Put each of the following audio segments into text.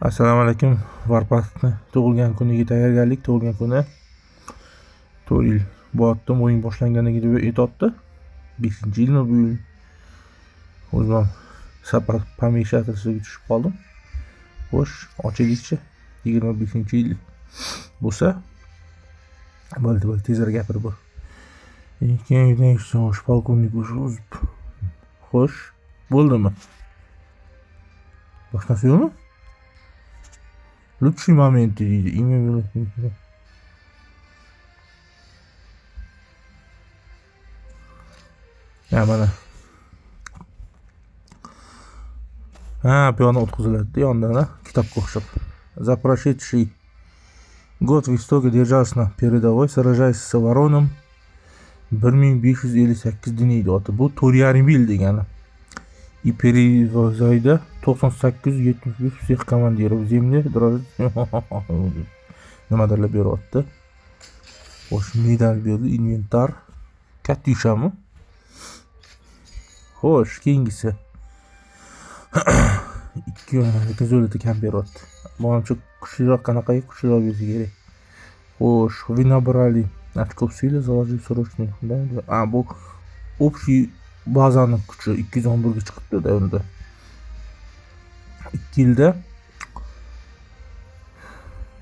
Assalomu alaykum. Varpasni tug'ilgan kuniga tayyorgarlik. Tug'ilgan kuni 4 yil bo'lyapti. O'yin boshlanganiga deb aytayapti. 5-yilmi bu yil? O'zim safar pomeshasiga tushib qoldim. Xo'sh, ochilikchi 25-yil bo'lsa, bo'ldi, tezroq gapir bu. Keyin xo'sh, polkovnik uzib. Xo'sh, bo'ldimi? Boshqasi yo'qmi? Лучший момент deydi. Ya mana. Bu yoqdan o'tkaziladi, yondan kitobga o'xshab. За прошедший год в Истоке держался на передовой, сражаясь с Вороном 1558 deydi oti. Bu 4,5 yil degani. И перевозойда 98-75 всех командиров земли nimadirlar beryapti. Xo'sh, medal berdi, inventar, katyushami? Xo'sh, keyingisi 2 zolota kam beryapti. Menimcha kuchliroq, qanaqaga kuchliroq bersa kerak. Xo'sh, вы набрали очков силы, заложив срочный. Bu общий bazani kuchi 211 ga chiqibdi-da unda. 2 yilda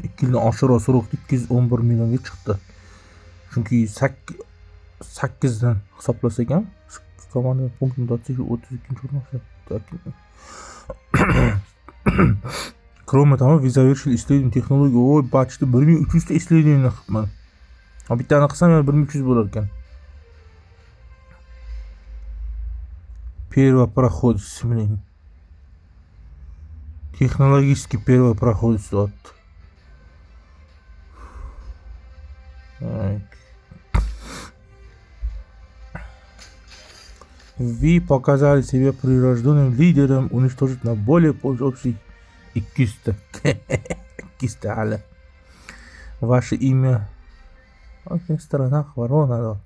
2 yilni oshirib 211 millionga chiqdi. Chunki 8 dan hisoblasak ham komanda punktini topsa 32-o'rin. Кроме того, вы завершили исследование технологии. Oy, почти 1300 ta исследование qilibman. Bittani qilsam 1300 bo'lar ekan. Первый проходец, блин. Технологический первый проходец. Вот. Вы показали себя прирожденным лидером, уничтожить на более общий и киста. Киста, але. Ваше имя. Окей, сторона ворона.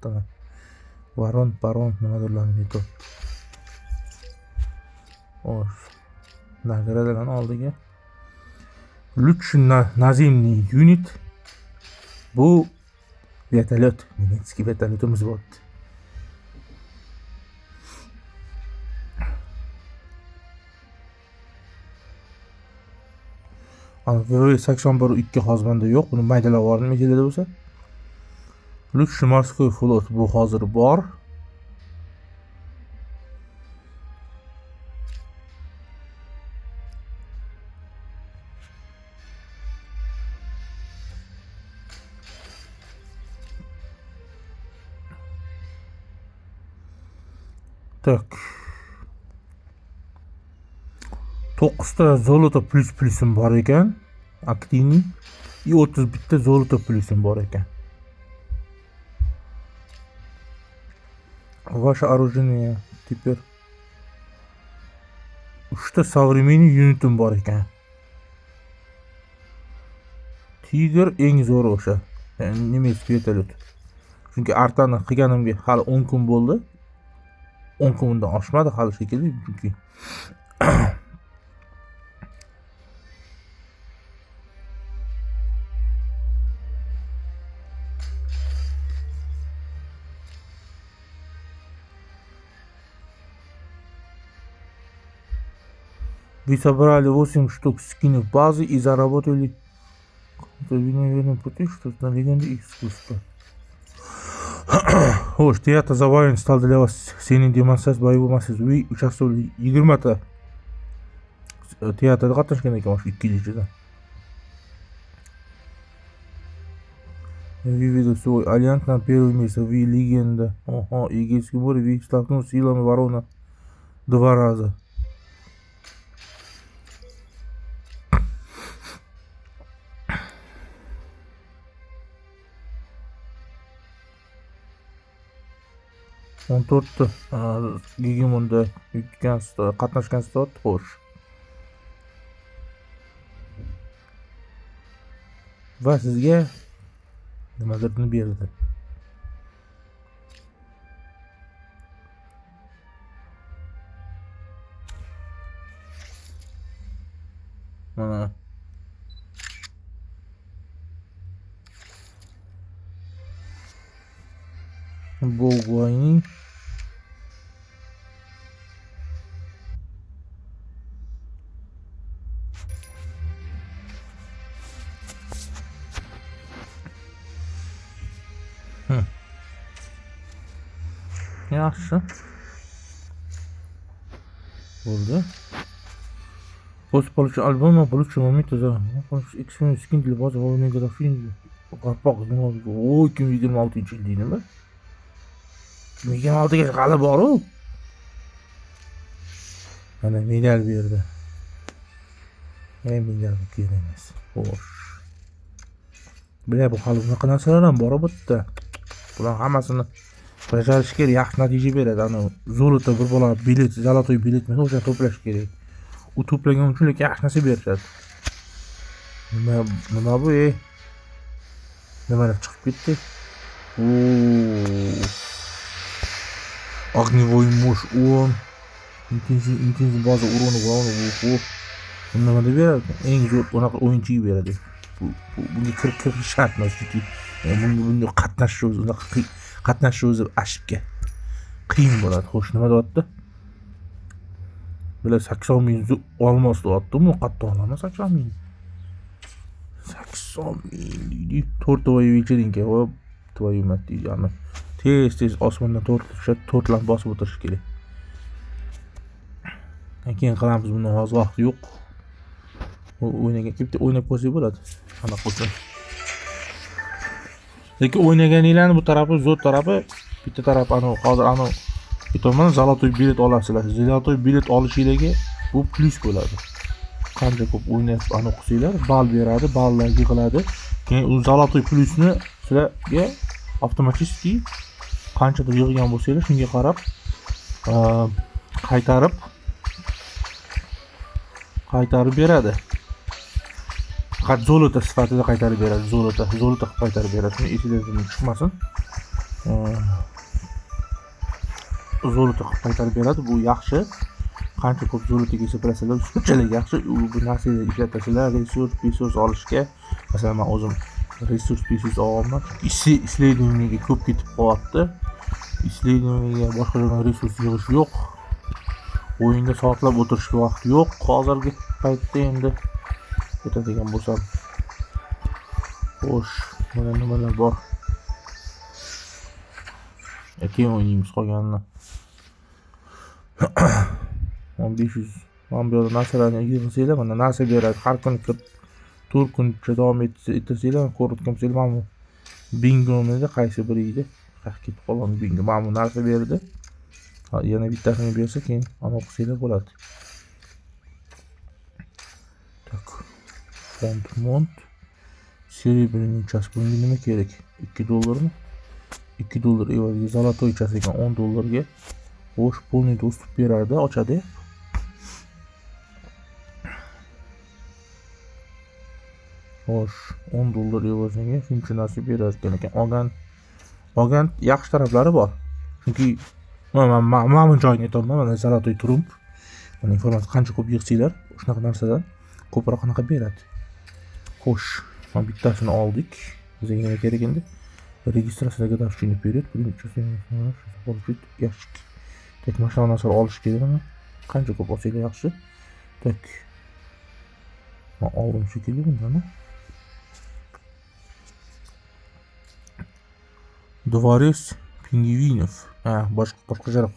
Ворон, парон, nimadirlarni aytib. Nagradalarni oldiga. Лучший наземный юнит. Bu vertolyot. Немецкий vertolyotimiz bor. V81 hozirda yo'q. Buni maydalab yubordim ichida bo'lsa. Лучший морской флот bu hozir bor. Tak. 9 ta zolota plusim bor ekan. Aktivniy. И 31 ta zolota plusim bor ekan. Ваше оружие теперь 3 ta современный юнитим bor ekan. Tiger eng zo'ri o'sha. Немецкий vertolyot. Chunki artani qilganimga hali 10 kun bo'ldi. 10 kundan oshmadi hali shekilli, chunki Вы собрали 8 штук скинов базы и заработали наверное, пути, что на легенде искусства. Xo'sh, teatr завоевание стал для вас sening демонстрация боевой мастерства. Вы участвовали 20 ta teatrda qatnashgan ekan o'sha 2 yil ichida. Вы видели свой альянс на первое место. Вы легенда. Египетский море. Вы столкнулись с силами ворона 2 раза. On to'rtta gegemonda qatnashgan stot. Xo'sh. Va sizga nimadirni berdi. Mana. Bu oyning yaxshi bo'ldi. Post-polish alboma получил момент за X-Men skin для базы головной графини. Qarpoq 2026 yil deydimi? 2026 ga hali bor-ku. Mana medal berdi. Medal kerak emas. Xo'sh. Bular bu hali bunaqa narsalar ham bor bu yerda. Bular hammasini bajarish kerak, yaxshi natija beradi. Ana zolota bir bola bilet, zolotoy biletni o'sha to'plash kerak. U to'plagan uchun yaxshi narsa berishadi. Nima bu? Nimalar chiqib ketdi? Огневой муж он. Intensiv baza uruni bor. Nima deb beradi? Eng zo'r bunaqa o'yinchiga beradi. Bunga kirish shart emas chunki bunga qatnashish o'zi ashibga qiyin bo'ladi. Xo'sh, nima deyapti? Bular 80 ming olmos deyapti. Bu qattiq olamiz 80 ming. 80 ming deydi. 4 voy вечеринка. Hop, твою мать deydi. Ana tez osmondan tushadi, to'rtlan bosib o'tirish kerak. Keyin qilamiz, buni hozir vaqt yo'q. Bitta o'ynab ko'rsak bo'ladi. Qanaqa bo'lsin. Lekin o'ynaganinglarni bu tarafi, zo'r tarafi, bitta taraf hozir aytaman, zolotoy bilet olasizlar. Zolotoy bilet olishinglarga bu plyus bo'ladi. Qancha ko'p o'ynab qilsanglar, ball beradi, ballar yig'iladi. Keyin u zolotoy plyusni sizlarga avtomatik qanchadir yig'gan bo'lsanglar, shunga qarab qaytarib beradi. Faqat zolota sifatida qaytarib beradi. Zolota qilib qaytarib beradi. Shuni esingizdan chiqmasin. Zolota qilib qaytarib beradi. Bu yaxshi. Qancha ko'p zolota kelsa bilasizlar, shunchalik yaxshi. Bu narsani ishlatasizlar, resurs olishga. Masalan, men o'zim resurs olaman. Исследованиеga ko'p ketib qolyapti. Исследованиеga boshqa joydan resurs yig'ish yo'q. O'yinda soatlab o'tirishga vaqt yo'q. Hozirgi paytda endi o'tadigan bo'lsam. Xo'sh, mana nimalar bor? Keyin o'ynaymiz qolganini. 1500 mana bu yerda narsalarni yig'sanglar, mana narsa beradi. Har kuni 4 kuncha davom ettirsanglar, ko'rib bo'lsanglar, mana bingomda qaysi biri edi? Ketib qolgan bingo. Mana bu narsa berdi. Yana bittasini bersa, keyin ana qilsanglar bo'ladi. Tak. Fond. Серебряный час. Bunga nima kerak? $2mi? $2 evaziga zolotoy час ekan $10ga. Xo'sh, полный доступ beradi, ochadi. Xo'sh, $10 evaziga shuncha narsa berar ekan. Olgan yaxshi taraflari bor. Chunki men joyini aytaman, mana zolotoy trump. Mana informatsiya qancha ko'p yig'sanglar, shunaqa narsadan ko'proq qanaqa beradi. Xo'sh, mana bittasini oldik. Bizga nima kerak endi? Registratsiyaga dafchini вперед, получить ящик. Так, mana narsa olish kerakmi? Qancha ko'p olsanglar yaxshi. Tak. Men oldim shekilli bundani. Dvorец pingvinov. Boshqacharoq.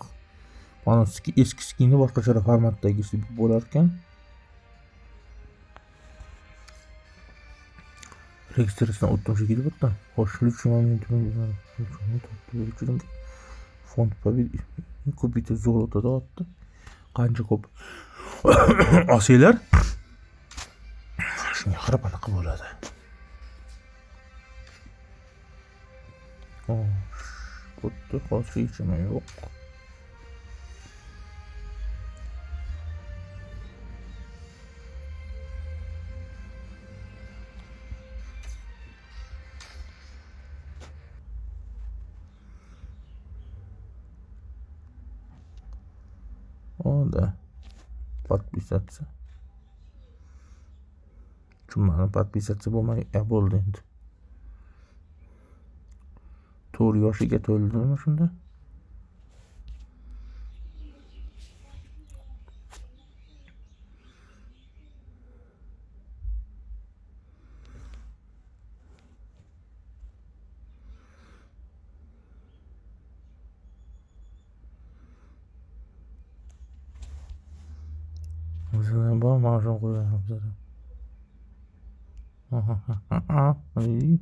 Mana eski skinni boshqacharoq formatdagisi bo'lar ekan. Registratsiyadan o'tdim shekilli bitta. Xo'sh, lutfi moment fond ko'pita zolota deyapti. Qancha ko'p olsanglar, shunga qarab anaqa bo'ladi. Bo'pti, hozir yechimi yo'q. Да. Подписаться. Mani podpisatsiya bo'lmay bo'ldi endi. 4 yoshiga to'ldimi shunda? O'zim bor, mana shuni qo'yamiz. Ay.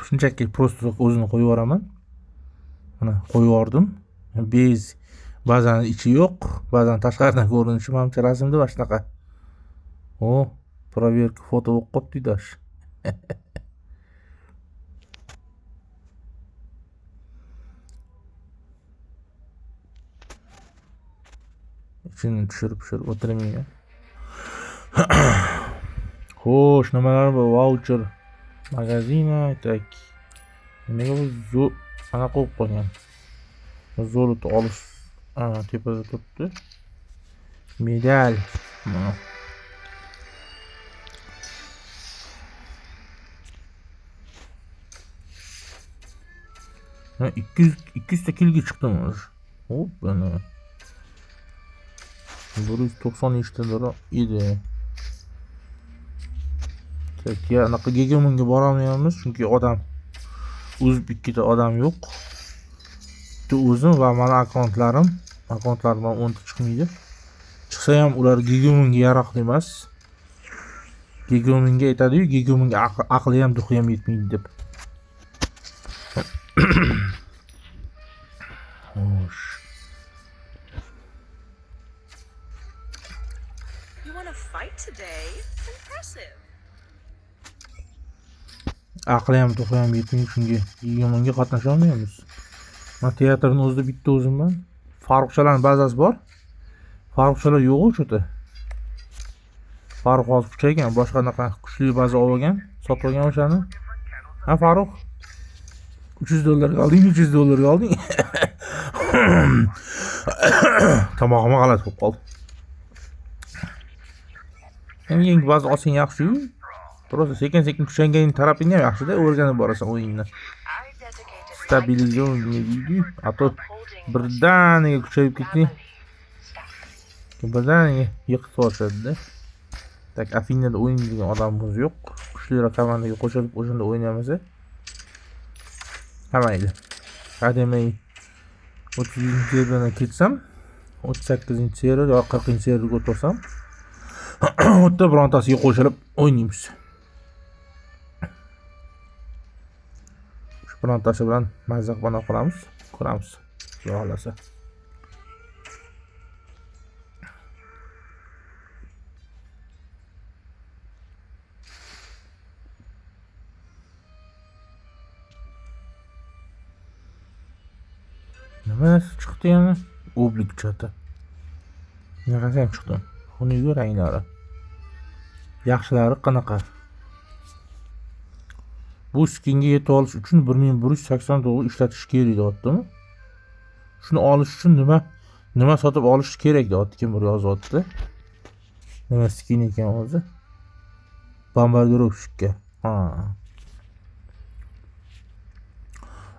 Shunchaki prosto o'zini qo'yib yuboraman. Mana qo'yib yubordim. Bez ba'zan ichi yo'q, ba'zan tashqaridan ko'rinishi manimcha rasmda va shunaqa. Проверка foto bo'lib qopti dash. İçini tushirib o'tiraman. Xo'sh, nimalar bu? Voucher magazina tak. Nimaga bu ana qo'yib qo'ygan. Zolot olish tepada turibdi. Medal. 200 kilga chiqdimiz. Hop bana. 190 ishtalar edi. Ya anaqa Gegemonga borolmayapmiz chunki odam o'zbekida odam yo'q. Bitta o'zim va mana akkauntlarimdan 10 chiqmaydi. Chiqsa ham ular Gegemonga yaroqli emas. Gegemonga aytadi-yu, Gegemonga aqli ham duxi ham yetmaydi deb. Xo'sh. You want to fight today? Impressive. Aqli ham duxi ham yetmaydi chunki Gegemonga qatnasha olmaymiz. Men teatrning o'zida bitta o'zimman. Farruxchalarning bazasi bor. Farruxchalar yo'q o'chda. Farruh hozir kuchaygan, boshqa anaqa kuchli baza olgan, sotib olgan o'shani. Ha Farruh. $300 olding, $300 olding. Tomog'im g'alati bo'lib qoldi. Yangi baza olsang yaxshi-yu. Просто sekin kuchaygan tarafingga yaxshi-da, o'rganib borasan o'yinni. Stabilizatsiya, a to birdaniga kuchayib ketdi. Birdaniga yiqib tashladida. Tak Afinada o'ynaydigan odamimiz yo'q. Kuchliroq komandaga qo'shilib o'shanda o'ynaymiz. Hamaydi. Hademay 30-seriyada ketsam, 38-seriya yoki 40-seriyaga o'tirsam, o'tda birontasiga qo'shilib o'ynaymiz. Shu birontasi bilan mazza qilamiz, ko'ramiz. Xudo xolasa. Nima chiqdi yana? Oblik chati. Naqasam chiqdi. Xunuk ranglari. Yaxshilari qanaqa? Bu skinga yetib olish uchun 1180 dollar ishlatish kerak deyaptimi? Shuni olish uchun nima sotib olish kerak deyapti, kim bir yozyapti. Nima skin ekan o'zi? Bombardirovщикка.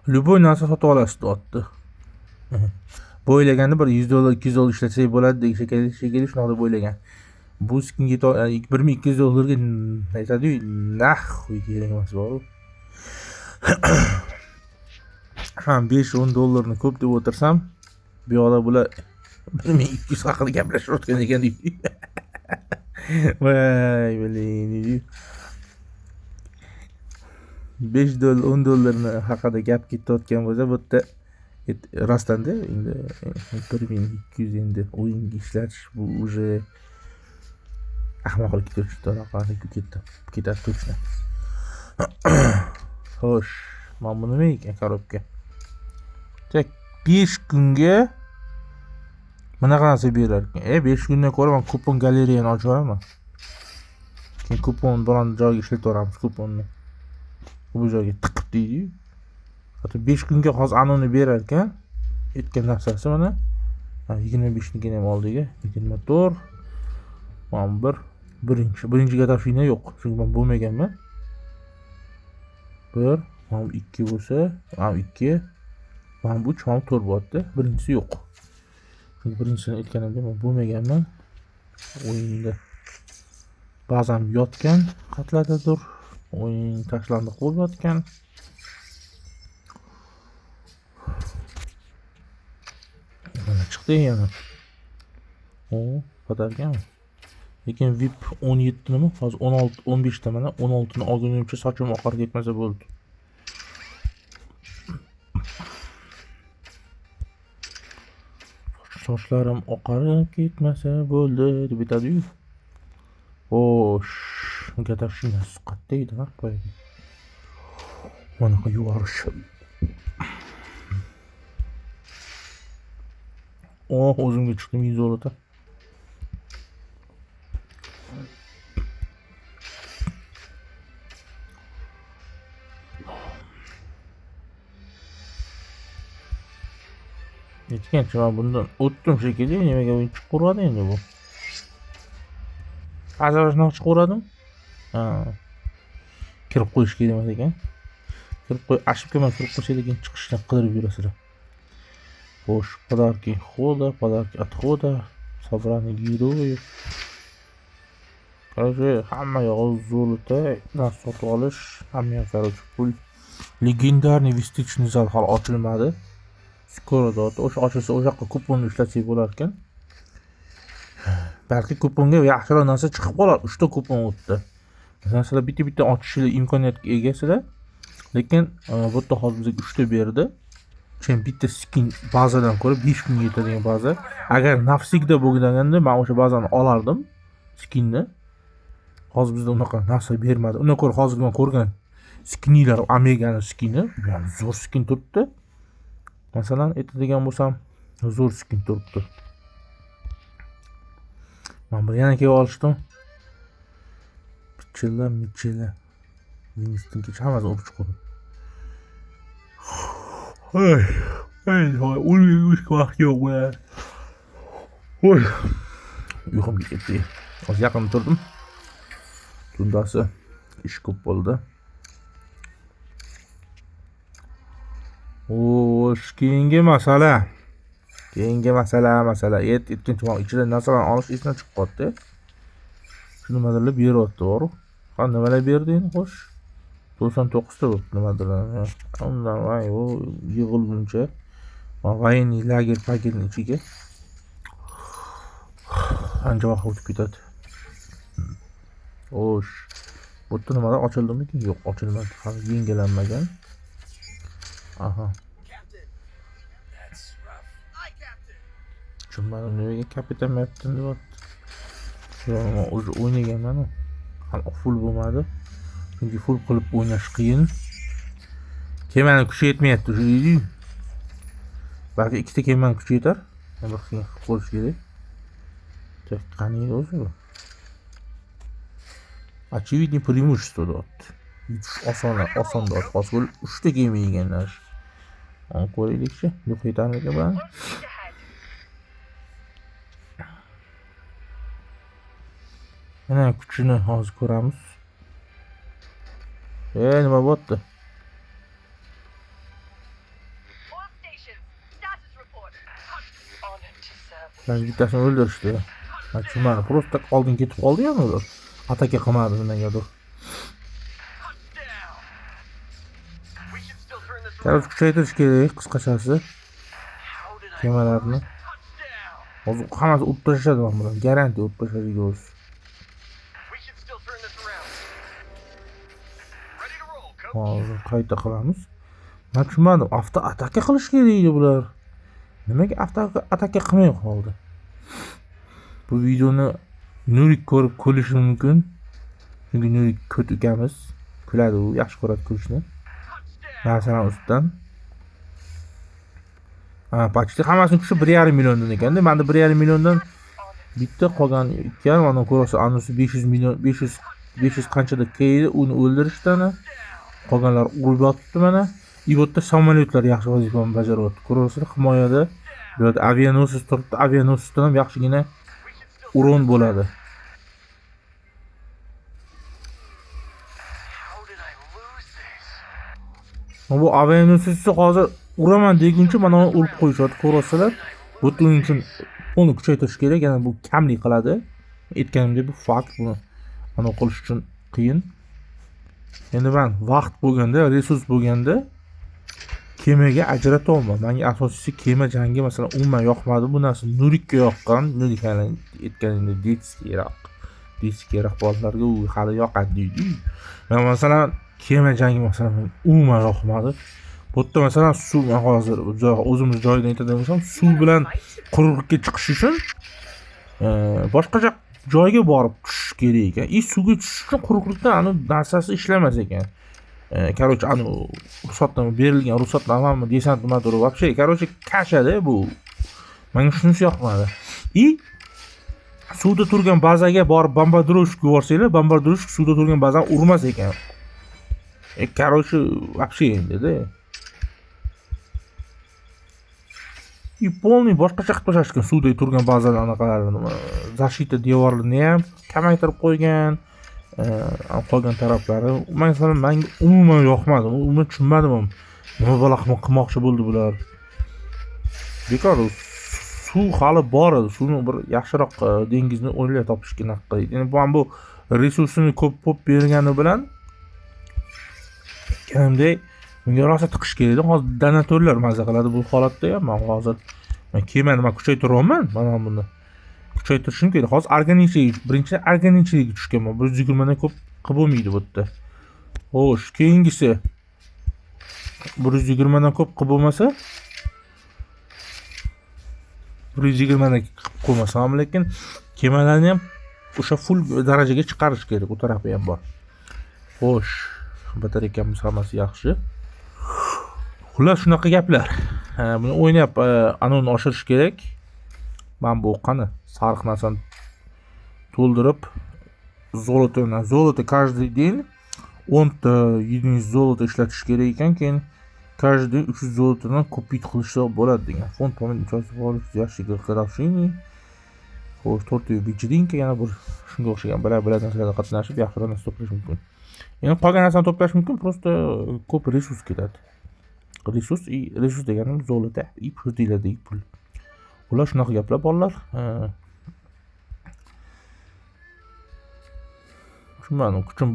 Любой narsa sotib olasiz deyapti. Bo'ylaganda bir $100, $200 ishlatsak bo'ladi degan shekilli shunaqa deb o'ylagan. Bu skinga $1200 ga aytadi-yu, naxuy kerak emas bor. Ham $5-10 ni ko'p deb o'tirsam, bu yoqda bular 1200 haqida gaplashayotgan ekan deydi. Voy, bilay. $5-10 ni haqida gap ketayotgan bo'lsa, bu yerda rastanda endi 1200 endi o'yinga ishlatish bu уже ahmoqlik ketadi точно. Xo'sh, mana bu nima ekan korobka? tek 5 kunga bunaqa narsa berar ekan. 5 kundan ko'ra men kupon galereyani ochib olaman. Keyin kupon bilan joyga ishlatib yuboramiz kuponni. Bu joyga tiqib deydi-yu. Hatto 5 kunga hozir anoni berar ekan. Aytgan narsasi mana 25 nikini ham oldiga 24 mana birinchiga tashina yo'q. Chunki men bo'lmaganman. 1 mana 2 bo'lsa, mana 2 mana 3 mana 4 bo'lyapti. Birinchisi yo'q. Chunki birinchisini aytganimda men bo'lmaganman. O'yinda ba'zan yotgan qatladadir. O'yin tashlandiq bo'lib yotgan. Mana chiqdi yana. Qatarganmi? Lekin VIP 17 nima? Hozir 16 15 ta mana 16 ni olgunimcha sochim oqarib ketmasa bo'ldi. Sochlarim oqarib ketmasa bo'ldi deb aytadi-yu. Xo'sh, gatashinasi qatdaydi ha, boyaga. Bunaqa yuvorish. O'zimga chiqdim 100 zolota. Yetgancha men bundan o'tdim shekilli, nimaga o'yin chiqib quradi endi bu? Azarni chiqib quradim. Kirib qo'yish kerak emas ekan. Kirib qo'y, ошибкаman kirib qo'ysa lekin chiqishni qidirib yurasizlar. Xo'sh, подарки хода, подарки отхода, собрание героев. Короче, hamma yog'i zolota, narsa sotib olish, hamma yoq короче pul. Legendarniy vestichniy zal hali ochilmadi. Skoro dot, o'sha ochilsa o'sha yoqqa kuponni ishlatsak bo'lar ekan. Balki kuponga yaxshiroq narsa chiqib qolar. 3 ta kupon o'tdi. Masalan, sizlar bitta ochishga imkoniyatga egasizlar. Lekin bu yerda hozir bizga 3 ta berdi. Chunki bitta skin bazadan ko'ra 5 kunga yetadigan baza. Agar nafsigda bo'lganda men o'sha bazani olardim skinni. Hozir bizda unaqa narsa bermadi. Undan ko'ra hozir men ko'rgan skinlar Omegani skini, ya'ni zo'r skin turibdi. Masalan, aytadigan bo'lsam, zo'r skin turibdi. Men bir yana kelib olishdim. Michela. Winstonga hammasi o'pib chiqdim. Uyga vaqt yo'q bo'lar. Uyqum ketdi. Hozir yaqin turdim. Tundasi ish ko'p bo'ldi. Keyingi masala. Yetkinchi men ichida narsalarni olish esdan chiqib qoldi. Shu nimadirlar beryapti, to'g'ri? Nimalar berdi endi, xo'sh? 99 ta bo'libdi nimadirlar. Undan voy, u yig'ilguncha voyinli lager paketining ichiga ancha vaqt o'tib ketadi. Xo'sh, bu yerda nimalar ochildimi-ki? Yo'q, ochilmadi. Hali yangilanmagan. Aha. Chunki nimaga kapitan deyapti? Yo'q, o'zi o'ynaganman-ku. Hali full bo'lmadi. Chunki full qilib o'ynash qiyin. Kemani kuchi yetmayapti shu deydi. Balki ikkita kemani kuchi yetar. Bir qiyin qilib qo'yish kerak. Qaniydi o'zi bu. Очевидный преимущество deyapti. Oson dot. Hozir 3 ta kema yeganlar. Ko'raylikchi. Yo'q yetarmikan bu? Mana kuchini hozir ko'ramiz. Nima bo'pti? Ben bittasini o'ldirishdi. Chumani просто oldin ketib qoldi-yu ular. Ataka qilmadi nimagadir. Qaror kuchaytirish kerak qisqachasi. Kemalarni. Hozir hammasi urib tashladi men bilan. Garanti urib tashladi o'zi. Hozir qayta qilamiz. Men tushunmadim. Avto ataka qilish kerak edi bular. Nimaga avto ataka qilmay qoldi? Bu videoni Nurik ko'rib kulishi mumkin. Chunki Nurik ko't ukamiz. Kuladi u, yaxshi ko'radi kulishni. Narsalar ustidan. Почти hammasini kuchi 1,5 milliondan ekanda. Menda 1,5 milliondan bitta qolgan ekan. Mana ko'rasiz, anisi 500 million, 500 qanchada keydi, uni o'ldirishdan. Qolganlar urib yotibdi mana. Bu yerda samolyotlar yaxshi vazifani bajaryapti. Ko'rasizlar, himoyada bu yerda avianosis turibdi. Avianosisdan ham yaxshigina uron bo'ladi. Bu avianosisni hozir uraman deguncha mana uni urib qo'yishadi. Ko'rasizlar, bu uning uchun uni kuchaytirish kerak, yana bu kamlik qiladi. Aytganimdek, bu fakt, buni mana qilish uchun qiyin. Endi men vaqt bo'lganda, resurs bo'lganda kemaga ajrata olmayman. Menga asosiysi kema jangi masalan umuman yoqmadi. Bu narsa Nurikka yoqqan. Nurik hali aytganingdek detskiy kerak bolalarga u hali yoqadi deydi. Men masalan kema jangi masalan umuman yoqmadi. Bu yerda masalan suv, men hozir o'zimiz joyidan aytadigan bo'lsam, suv bilan quruqlikka chiqish uchun boshqacha joyga borib tushish kerak ekan. Suvga tushish uchun quruqlikdan anu narsasi ishlamas ekan. Короче, anu ruxsatnoma berilgan, ruxsatnomami desam nimadir, вообще, короче, kashada bu. Menga shunisi yoqmadi. Suvda turgan bazaga borib bombardировщик yuborsanglar, bombardировщик suvda turgan bazani urmas ekan. Короче, вообще endi-da. Polniy boshqacha qilib tashlashgan suvda turgan bazani anaqalarini, защита devorlarini ham kamaytirib qo'ygan. Qolgan taraflari masalan menga umuman yoqmadi. Umuman tushunmadim ham. Nima bo'la qilmoqchi bo'ldi bular. Bekor suv hali bor edi. Suvni bir yaxshiroq dengizni o'ylab topishga naq qildi. Endi bu resursini ko'p bergani bilan kimday bunga rosa tiqish kerak. Hozir donatorlar maza qiladi bu holatda ham. Men hozir kemani kuchaytiryapman. Mana buni kuchaytirishim kerak. Hozir organichlik, birinchi organichlik tushganman. 120 dan ko'p qilib bo'lmaydi bu yerda. Xo'sh, keyingisi 120 dan ko'p qilib bo'lmasa 120 dan qilib qo'ymasam, lekin kemalarni ham o'sha full darajaga chiqarish kerak. U tarafi ham bor. Xo'sh, batareykamiz hammasi yaxshi. Xullas shunaqa gaplar. Buni o'ynab anonni oshirish kerak. Men bu qani sariq narsani to'ldirib zolото каждый день 10 ta единиц zolото ishlatish kerak ekan, keyin каждый день 300 zolotodan купить qilishsa bo'ladi degan. Fond помнит участвовать в ящиках qarashini. Xo'sh, 4 вечеринка, yana bir shunga o'xshagan bilar narsalarda qatnashib yaxshiroq narsa to'plash mumkin. Endi qolgan narsani to'plash mumkin, просто ko'p resurs ketadi. Resurs deganim zolото, pul deyiladi, pul. Ular shunaqa gaplar bolalar. Shundan kuchim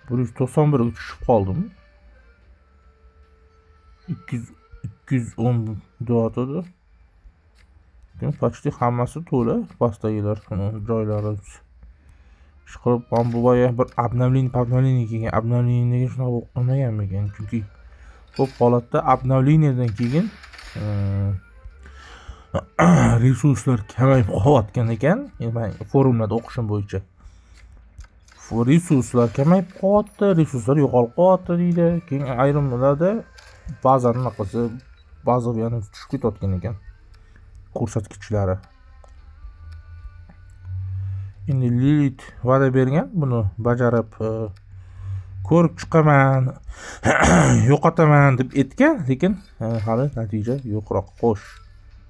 191 ga tushib qoldim. 210 deyotdi. Keyin почти hammasi to'la, pastdagilar joylari chiqib, bu boya bir обновление kelgan. Обновлениеga shunaqa o'qimaganmi ekan? Chunki ko'p holatda обновлениеdan keyin resurslar kamayib qolayotgan ekan. Men forumlarda o'qishim bo'yicha resurslar kamayib qolyapti, resurslar yo'qolib qolyapti deydi. Keyin ayrimlarda ba'zan naqasi bazaviyani tushib ketayotgan ekan ko'rsatkichlari. Endi Lilith va'da bergan, buni bajarib ko'rib chiqaman, yo'qotaman deb aytgan, lekin hali natija yo'qroq. Xo'sh,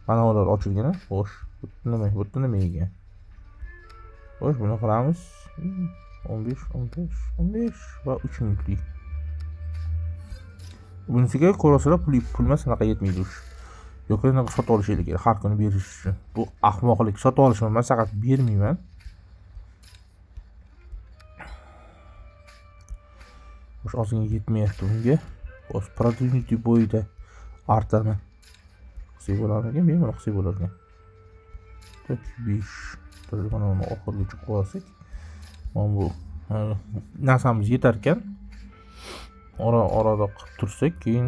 mana ular ochilgan. Xo'sh, bu nima ekan? Xo'sh, buni qilamiz. 15 va 3 minutlik. Bunisiga ko'rasizlar, pul emas, anaqa yetmaydi ush. Yo'q, endi sotib olish kerak, har kuni berish uchun. Bu ahmoqlik, sotib olishim, men faqat bermayman. Xo'sh, ozgina yetmayapti bunga. Xo'sh, productivity bo'yicha artani qilsak bo'larmikan? Bemalol qilsak bo'larkan. 5 mana uni oxirigacha qo'ysak, mana bu narsamiz yetar ekan. Orada qilib tursak, keyin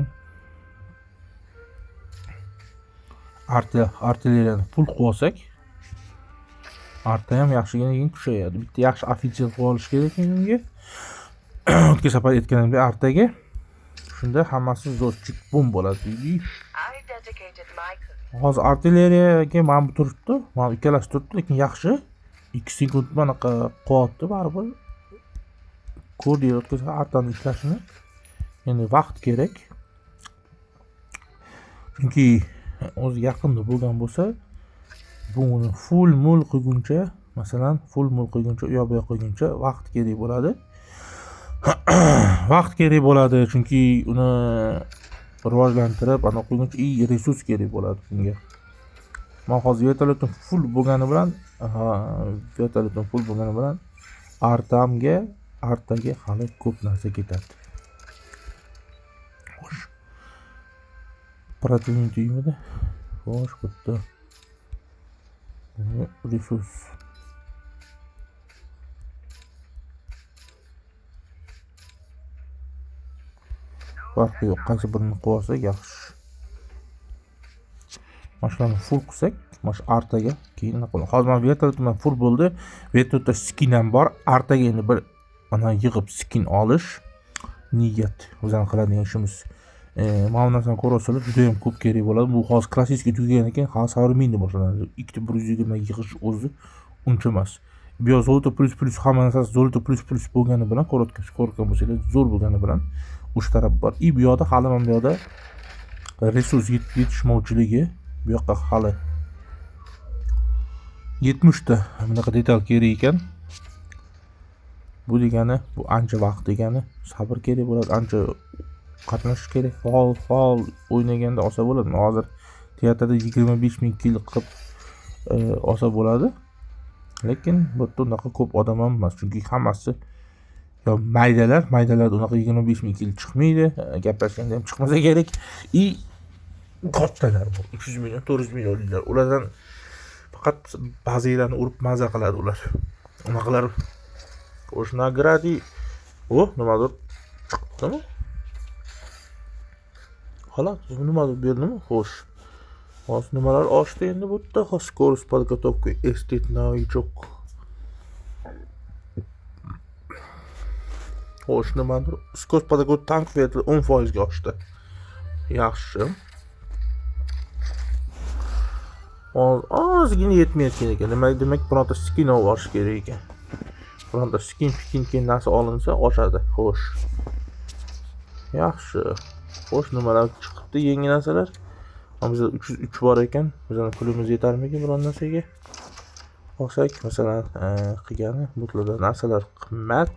artilleriyani full qo'ysak, arta ham yaxshigina keyin kuchayadi. Bitta yaxshi ofitser qo'yish kerak bunga. O'tgan safar aytganimdek artaga Shunda hammasi zo'r chik bum bo'ladi. I dedicated my cooking. Hozir artilleriyaga mana bu turibdi. Mana ikkalasi turibdi, lekin yaxshi. 2 sekund manaqa qo'yapti baribir. Ko'rdik o'tkazib artani ishlashini. Endi vaqt kerak. Chunki o'zi yaqinda bo'lgan bo'lsa, buni full mul qilguncha, masalan, full mul qilguncha, u yoq bu yoq qilguncha vaqt kerak bo'ladi. Vaqt kerak bo'ladi, chunki uni rivojlantirib, ana qilguncha resurs kerak bo'ladi bunga. Men hozir vertolyotim full bo'lgani bilan, artaga hali ko'p narsa ketadi. Xo'sh. Protein deymidi? Xo'sh, bitta. Resurs. Farqi yo'q, qaysi birini qo'ysak yaxshi. Mana shularni full qilsak, mana shu artaga keyin nima qilamiz? Hozir men vertolyotim full bo'ldi. Vertolyotda skin ham bor. Artaga endi bir mana yig'ib skin olish niyat o'zini qiladigan ishimiz. Mana bu narsani ko'rasizlar, juda ham ko'p kerak bo'ladi. Bu hozir klassik tugagan ekan, hozir savremenniy boshlanadi. 220 yig'ish o'zi uncha emas. Bu yoq zolto plus hamma narsasi zolto plus bo'lgani bilan ko'rgan bo'lsangiz, zo'r bo'lgani bilan uch taraf bor. Bu yoqda hali mana bu yoqda resurs yetishmovchiligi, bu yoqqa hali 70 ta bunaqa detal kerak ekan. Bu degani, bu ancha vaqt degani, sabr kerak bo'ladi, ancha qatnashish kerak. Faol o'ynaganda olsa bo'ladi. Hozir teatrda 25 ming kil qilib olsa bo'ladi. Lekin bu yerda unaqa ko'p odam ham emas, chunki hammasi yo maydalar unaqa 25 ming kil chiqmaydi. Gaplashganda ham chiqmasa kerak. Kattalar bu 300 million, 400 millionliklar. Ulardan faqat ba'zilarni urib maza qiladi ular. Unaqalar o'sh nagradi. Nimadir chiqdimi? Xolos, nimadir berdimi? Xo'sh. Hozir nimalar oshdi endi bu yerda? Скорость подготовки эстет новичок. Xo'sh, nimadir? Скорость подготовки tank verdi 10% ga oshdi. Yaxshi. Ozgina yetmayotgan ekan. Demak, bironta skin olish kerak ekan. Bironta skin keyin narsa olinsa oshadi. Xo'sh. Yaxshi. Xo'sh, nimalar chiqibdi? Yangi narsalar. Bizda 303 bor ekan. Bizning pulimiz yetarmikan biron narsaga? Olsak, masalan, qilgani butlarda narsalar qimmat.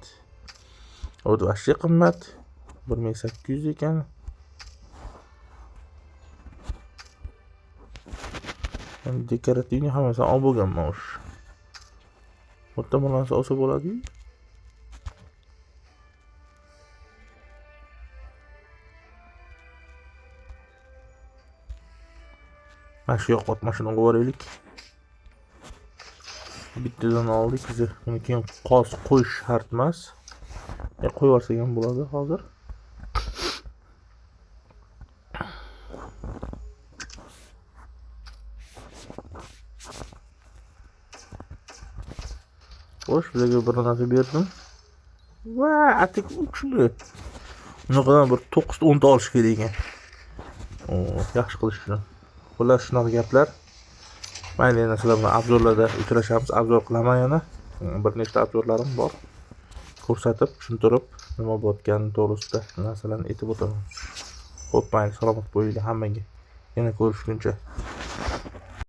O'zi vashti qimmat. 1800 ekan. Dekorativni hammasini olib bo'lganman o'sh. Bitta narsa olsa bo'ladi. Mana shu yoq mashinaga boraylik. Bittadan oldik biz. Buni keyin qo'yish shart emas. Qo'yib yuborsak ham bo'ladi hozir. Xo'sh, bizga bir narsa berdim. Va, atik uchli. Bunaqadan bir 9 ta 10 ta olish kerak ekan. Yaxshi qilish uchun. Xullas shunaqa gaplar. Mayli, endi sizlar bilan obzorlarda uchrashamiz. Obzor qilaman yana. Bir nechta obzorlarim bor. Ko'rsatib, tushuntirib, nima bo'layotgani to'g'risida narsalarni aytib o'taman. Xo'p, mayli, salomat bo'linglar hammaga. Yana ko'rishguncha.